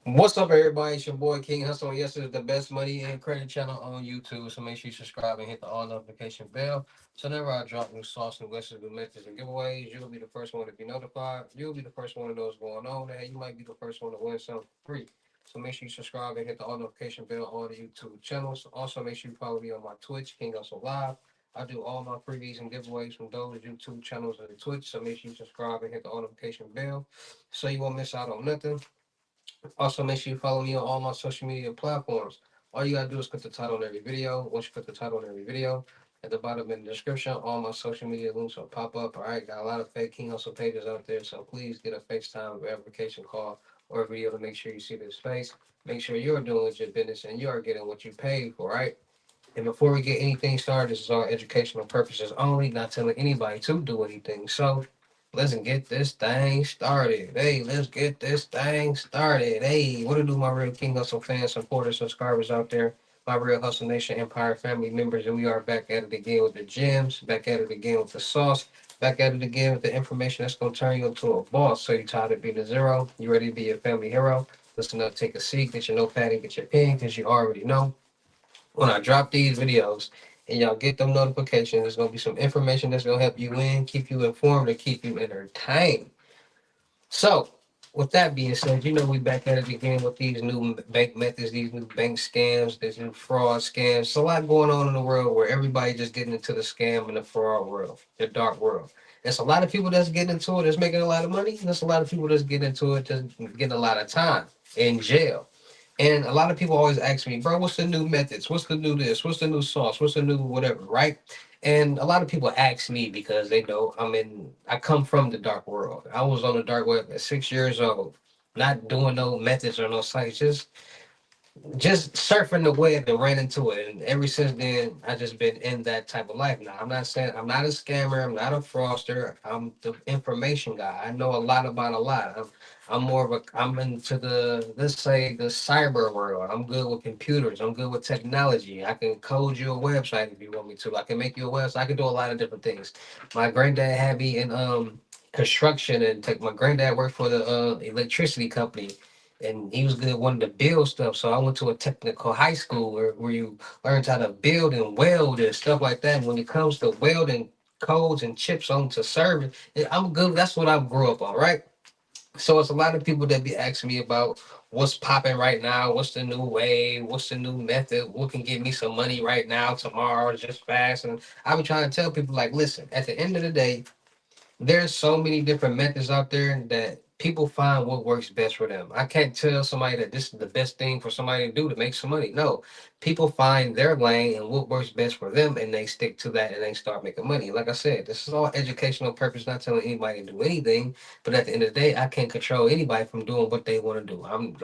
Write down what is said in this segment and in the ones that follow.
What's up, everybody? It's your boy King Hussle. Yes, it's the best money and credit channel on YouTube. So make sure you subscribe and hit the all notification bell. So whenever I drop new sauce, new lessons, new methods, and giveaways, you'll be the first one to be notified. You'll be the first one to know what's going on. And you might be the first one to win something free. So make sure you subscribe and hit the all notification bell on the YouTube channels. Also, make sure you follow me on my Twitch, King Hustle Live. I do all my freebies and giveaways from those YouTube channels and Twitch. So make sure you subscribe and hit the all notification bell so you won't miss out on nothing. Also, make sure you follow me on all my social media platforms. All you gotta do is click the title on every video. Once you click the title on every video, at the bottom in the description, all my social media links will pop up. All right, got a lot of fake King Hustle pages out there, so please get a FaceTime verification call or a video to make sure you see this face. Make sure you're doing legit business and you are getting what you paid for, right? And before we get anything started, this is all educational purposes only, not telling anybody to do anything. So let's get this thing started. Hey, let's get this thing started. Hey, what to do, my real King Hustle fans, supporters, subscribers out there, my real Hustle Nation Empire family members, and we are back at it again with the gems, back at it again with the sauce, back at it again with the information that's gonna turn you into a boss. So you tired of being a zero? You ready to be a family hero? Listen up, take a seat, get your notepad and get your pen, because you already know when I drop these videos and y'all get them notifications, there's gonna be some information that's gonna help you win, keep you informed, and keep you entertained. So, with that being said, you know we back at it again with these new bank methods, these new bank scams, these new fraud scams. It's a lot going on in the world where everybody just getting into the scam and the fraud world, the dark world. There's a lot of people that's getting into it, that's making a lot of money. And there's a lot of people that's getting into it, just getting a lot of time in jail. And a lot of people always ask me, bro, what's the new methods? What's the new this? What's the new sauce? What's the new whatever, right? And a lot of people ask me because they know I come from the dark world. I was on the dark web at 6 years old, not doing no methods or no sites, just surfing the web and ran into it. And ever since then, I just been in that type of life. Now, I'm not saying I'm not a scammer, I'm not a fraudster. I'm the information guy. I know a lot about a lot. I'm more of I'm into the, let's say, the cyber world. I'm good with computers. I'm good with technology. I can code you a website if you want me to. I can make you a website. I can do a lot of different things. My granddad had me in construction and tech. My granddad worked for the electricity company, and he was good wanting to build stuff. So I went to a technical high school where you learned how to build and weld and stuff like that. And when it comes to welding codes and chips onto serving, I'm good. That's what I grew up on, right? So it's a lot of people that be asking me about what's popping right now, what's the new way, what's the new method, what can get me some money right now, tomorrow, just fast. And I be trying to tell people like, listen, at the end of the day, there's so many different methods out there that people find what works best for them. I can't tell somebody that this is the best thing for somebody to do to make some money. No, people find their lane and what works best for them, and they stick to that and they start making money. Like I said, this is all educational purpose, not telling anybody to do anything. But at the end of the day, I can't control anybody from doing what they want to do.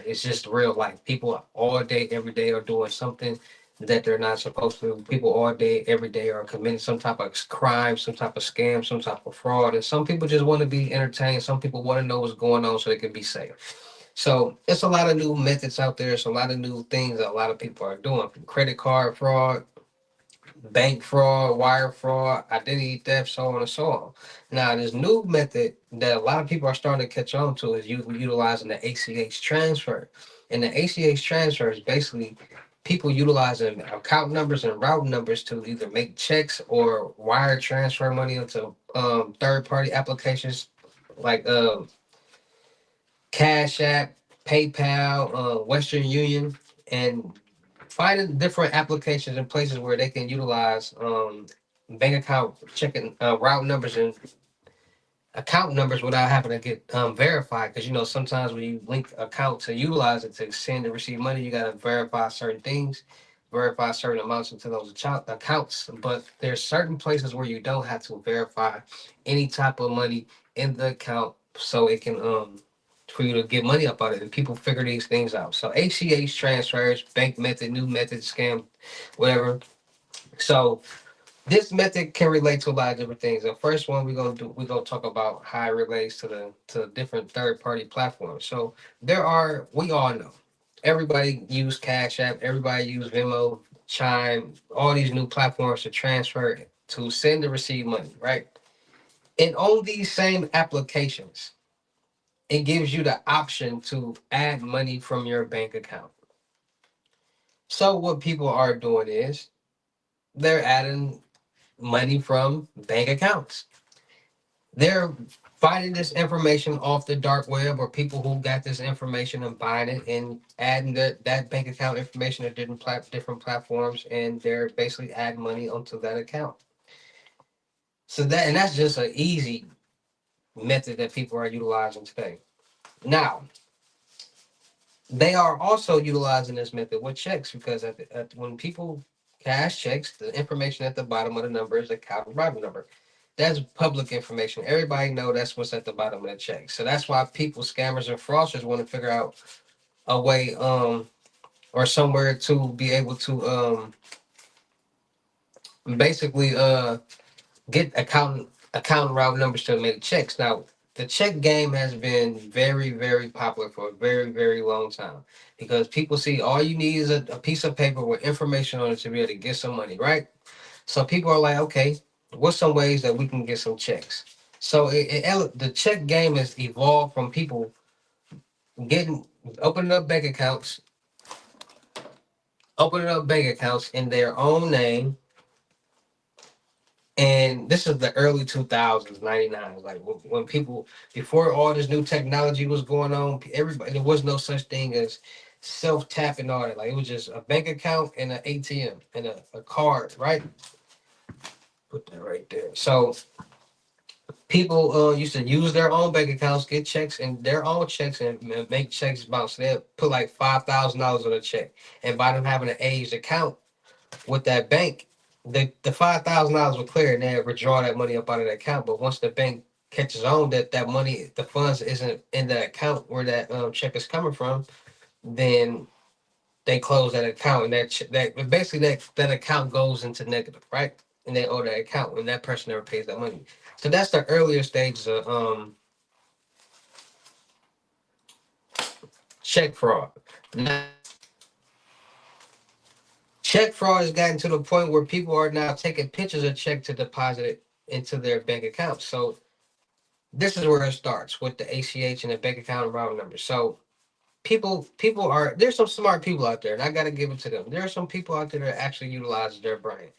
It's just real life. People all day, every day are doing something that they're not supposed to. People all day, every day are committing some type of crime, some type of scam, some type of fraud. And some people just want to be entertained. Some people want to know what's going on so they can be safe. So it's a lot of new methods out there. It's a lot of new things that a lot of people are doing, from credit card fraud, bank fraud, wire fraud, identity theft, so on and so on. Now, this new method that a lot of people are starting to catch on to is utilizing the ACH transfer. And the ACH transfer is basically people utilizing account numbers and route numbers to either make checks or wire transfer money into third party applications like Cash App, PayPal, Western Union, and finding different applications and places where they can utilize bank account checking route numbers and account numbers without having to get verified. Because sometimes when you link account to utilize it to send and receive money, you got to verify certain things, verify certain amounts into those accounts. But there's certain places where you don't have to verify any type of money in the account, so it can for you to get money up out of it. And people figure these things out. So ACH transfers, bank method, new method, scam, whatever. So this method can relate to a lot of different things. The first one we're gonna talk about how it relates to different third party platforms. So we all know, everybody use Cash App, everybody use Venmo, Chime, all these new platforms to transfer, to send and receive money, right? And on these same applications, it gives you the option to add money from your bank account. So what people are doing is they're adding money from bank accounts. They're finding this information off the dark web or people who got this information and buying it and adding that bank account information to different platforms, and they're basically adding money onto that account. So that's just an easy method that people are utilizing today. Now, they are also utilizing this method with checks because when people cash checks, the information at the bottom of the number is the account routing number. That's public information. Everybody know that's what's at the bottom of the check. So that's why people, scammers and fraudsters, want to figure out a way, or somewhere to be able to, basically, get account route numbers to make checks. Now, the check game has been very, very popular for a very, very long time because people see all you need is a piece of paper with information on it to be able to get some money, right? So people are like, okay, what's some ways that we can get some checks? So the check game has evolved from people getting opening up bank accounts, in their own name. And this is the early 2000s, 99. Like when people, before all this new technology was going on, everybody, there was no such thing as self tap and all that. Like it was just a bank account and an ATM and a card, right? Put that right there. So people used to use their own bank accounts, get checks and their own checks and make checks bounce. They'd put like $5,000 on a check. And by them having an aged account with that bank, the $5,000 will clear and they withdraw that money up out of the account. But once the bank catches on that money, the funds isn't in the account where that check is coming from, then they close that account and that basically that account goes into negative, right? And they owe that account when that person never pays that money. So that's the earlier stages of check fraud. Now, check fraud has gotten to the point where people are now taking pictures of check to deposit it into their bank account. So this is where it starts with the ACH and the bank account and routing number. So people are there's some smart people out there, and I got to give it to them. There are some people out there that actually utilize their brain.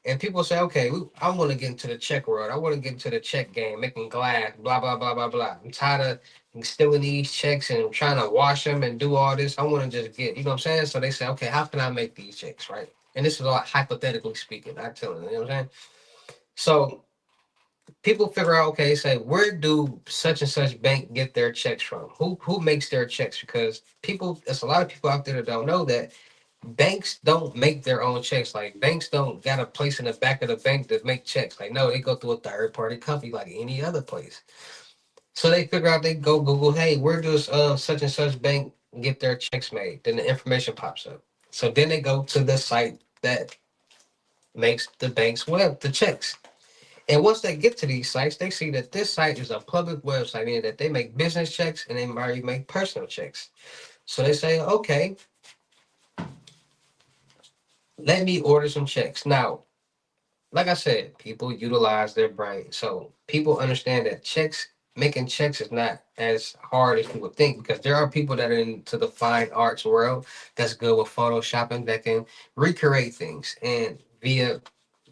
And people say, okay, I want to get into the check world. I want to get into the check game, making glass, blah, blah, blah, blah, blah. I'm tired of stealing these checks and trying to wash them and do all this. I want to just get, you know what I'm saying? So they say, okay, how can I make these checks, right? And this is all hypothetically speaking. I tell them, you know what I'm saying? So people figure out, okay, say, where do such and such bank get their checks from? Who makes their checks? Because people, there's a lot of people out there that don't know that banks don't make their own checks. Like banks don't got a place in the back of the bank to make checks. Like no, they go through a third party company like any other place. So they figure out, they go Google, hey, where does such and such bank get their checks made? Then the information pops up. So then they go to the site that makes the bank's web the checks. And once they get to these sites, they see that this site is a public website, meaning that they make business checks and they already make personal checks. So they say, okay, let me order some checks. Now, like I said, people utilize their brain. So people understand that making checks is not as hard as people think because there are people that are into the fine arts world that's good with photoshopping that can recreate things. And via,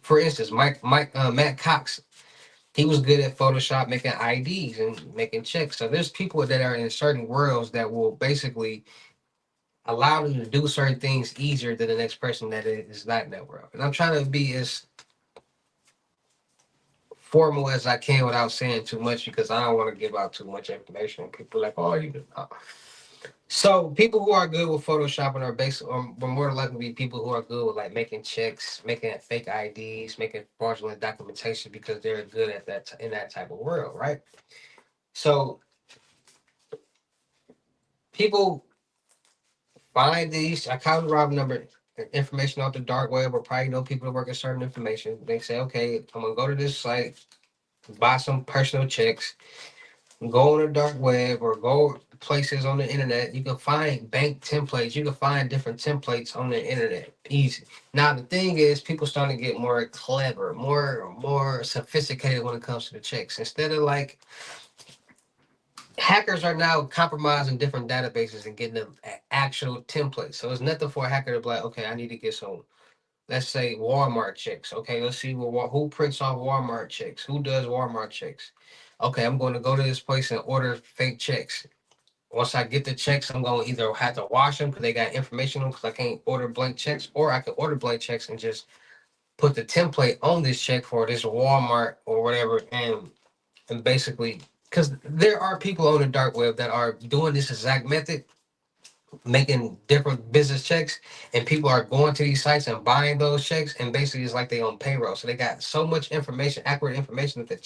for instance, Matt Cox, he was good at Photoshop making IDs and making checks. So there's people that are in certain worlds that will basically allow them to do certain things easier than the next person that is not in that world. And I'm trying to be as formal as I can without saying too much because I don't want to give out too much information. People are like, oh, you know. So people who are good with photoshopping are basically, or more than likely be people who are good with like making checks, making fake IDs, making fraudulent documentation because they're good at that in that type of world, right? So people find these account rob number information off the dark web or probably know people that work at certain information. They say, okay, I'm gonna go to this site, buy some personal checks, go on the dark web or go places on the internet. You can find bank templates. You can find different templates on the internet. Easy. Now the thing is, people starting to get more clever, more sophisticated when it comes to the checks. Instead of like hackers are now compromising different databases and getting them actual templates. So it's nothing for a hacker to be like, okay, I need to get some, let's say Walmart checks. Okay, let's see who prints off Walmart checks. Who does Walmart checks? Okay, I'm going to go to this place and order fake checks. Once I get the checks, I'm going to either have to wash them because they got information on because I can't order blank checks, or I can order blank checks and just put the template on this check for this Walmart or whatever, and basically, because there are people on the dark web that are doing this exact method, making different business checks, and people are going to these sites and buying those checks, and basically it's like they on payroll. So they got so much information, accurate information, that the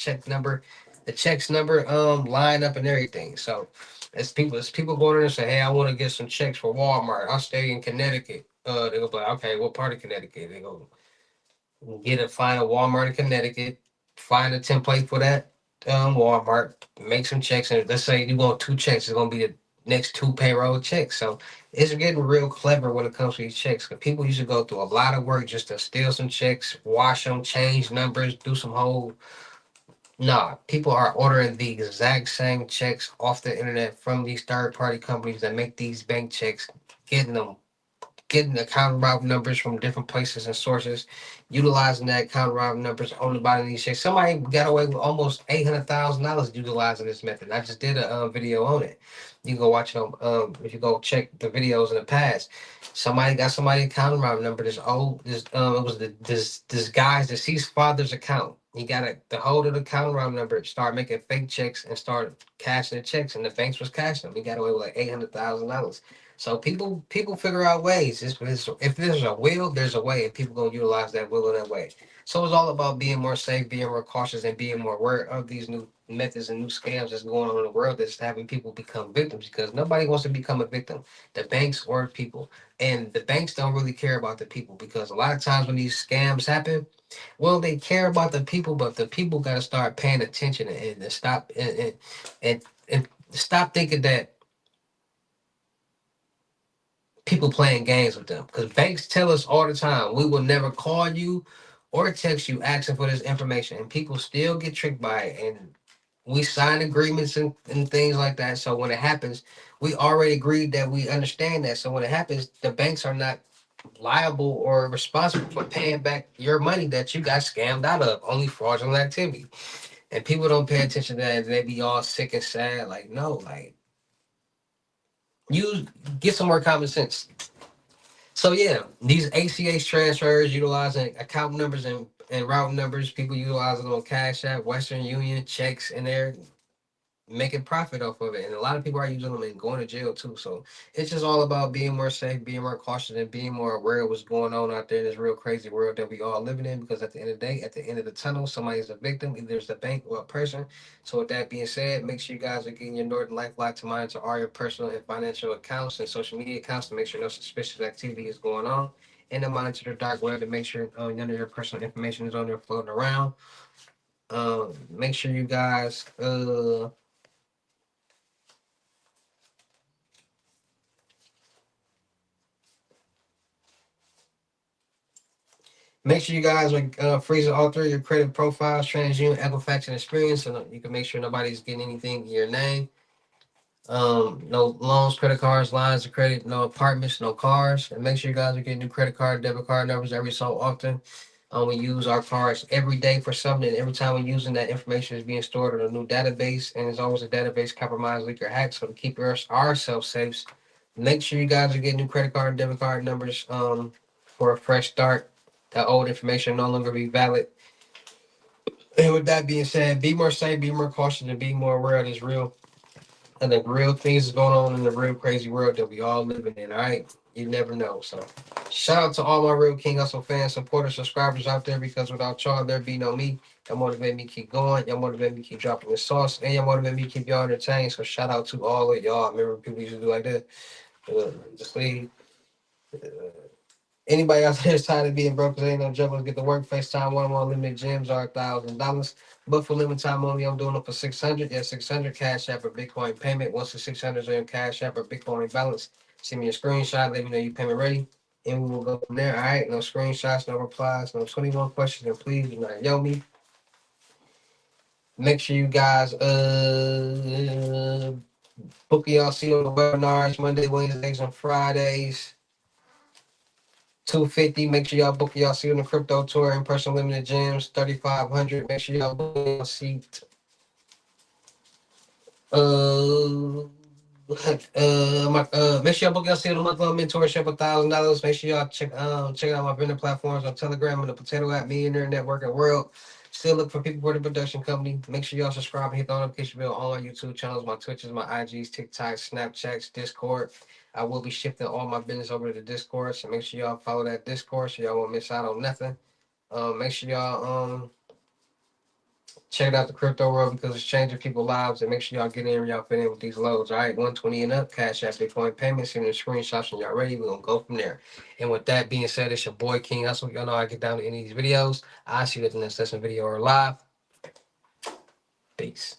checks number line up and everything. So it's people going in and say, hey, I want to get some checks for Walmart. I'll stay in Connecticut. They go like, okay, what part of Connecticut? They go, find a Walmart in Connecticut, find a template for that Walmart, make some checks, and let's say you want two checks, it's gonna be the next two payroll checks. So it's getting real clever when it comes to these checks. Cause people used to go through a lot of work just to steal some checks, wash them, change numbers, do some whole. Nah, people are ordering the exact same checks off the internet from these third party companies that make these bank checks, getting account route numbers from different places and sources, utilizing that account route numbers on the bottom of these checks. Somebody got away with almost $800,000 utilizing this method. I just did a video on it. You can go watch it on, if you go check the videos in the past. Somebody got somebody account route number. It was this guy's deceased father's account. He got the hold of the account route number, start making fake checks and started cashing the checks, and the banks was cashing them. He got away with like $800,000. So people figure out ways. If there's a will, there's a way, and people gonna utilize that will in that way. So it's all about being more safe, being more cautious, and being more aware of these new methods and new scams that's going on in the world that's having people become victims, because nobody wants to become a victim, the banks or people. And the banks don't really care about the people, because a lot of times when these scams happen, well, they care about the people, but the people got to start paying attention and stop and stop thinking that people playing games with them, because banks tell us all the time we will never call you or text you asking for this information, and people still get tricked by it, and we sign agreements and things like that. So when it happens, we already agreed that we understand that. So when it happens, the banks are not liable or responsible for paying back your money that you got scammed out of, only fraudulent activity. And people don't pay attention to that, and they be all sick and sad, like, no, like, you get some more common sense. So yeah, these ACH transfers utilizing account numbers and route numbers, people utilizing on Cash App, Western Union, checks, and they're making profit off of it. And a lot of people are using them and going to jail too. So it's just all about being more safe, being more cautious, and being more aware of what's going on out there in this real crazy world that we all living in. Because at the end of the day, at the end of the tunnel, somebody's a victim, either it's a bank or a person. So with that being said, make sure you guys are getting your Northern Lifeline to monitor all your personal and financial accounts and social media accounts to make sure no suspicious activity is going on. And to monitor the dark web to make sure none of your personal information is on there floating around. Make sure you guys Make sure you guys freeze and alter your credit profiles, TransUnion, Equifax, and Experience, so you can make sure nobody's getting anything in your name. No loans, credit cards, lines of credit, no apartments, no cars. And make sure you guys are getting new credit card, debit card numbers every so often. We use our cards every day for something. And every time we're using that information is being stored in a new database, and there's always a database compromised, leak, or hacked. So to keep ourselves safe, make sure you guys are getting new credit card and debit card numbers for a fresh start. That old information no longer be valid. And with that being said, be more safe, be more cautious, and be more aware of this real and the real things is going on in the real crazy world that we all living in. All right, you never know. So, shout out to all my real King Hustle fans, supporters, subscribers out there. Because without y'all, there be no me. Y'all motivate me to keep going. Y'all motivate me to keep dropping the sauce, and y'all motivate me to keep y'all entertained. So, shout out to all of y'all. Remember, people used to do like that. Just leave. Anybody out there is tired of being broke, 'cause ain't no joke. Let's get to work. FaceTime one-on-one limited gyms are $1,000. But for limited time only, I'm doing it for 600. Yeah, 600 Cash App or Bitcoin payment. Once the 600 is on Cash App or Bitcoin balance, send me a screenshot. Let me know your payment ready. And we will go from there. All right. No screenshots, no replies, no 21 questions. And please do not yell me. Make sure you guys book y'all see on the webinars Monday, Wednesdays, and Fridays. 250. Make sure y'all book y'all seat on the crypto tour in person limited gyms. 3,500. Make sure y'all book y'all seat. Make sure y'all book y'all seat on the month long mentorship $1,000. Make sure y'all check out my vendor platforms on Telegram and the Potato App Millionaire Networking World. Still look for people for the production company. Make sure y'all subscribe and hit the notification bell on all my YouTube channels, my Twitches, my IGs, TikToks, Snapchats, Discord. I will be shifting all my business over to the Discord, so make sure y'all follow that Discord so y'all won't miss out on nothing. Make sure y'all check out the crypto world because it's changing people's lives, and make sure y'all get in and y'all fit in with these loads. All right, 120 and up, Cash App, Bitcoin payments, send the screenshots when y'all ready. We're gonna go from there. And with that being said, it's your boy King Hussle. Y'all know I get down to any of these videos. I see you at the next session video or live. Peace.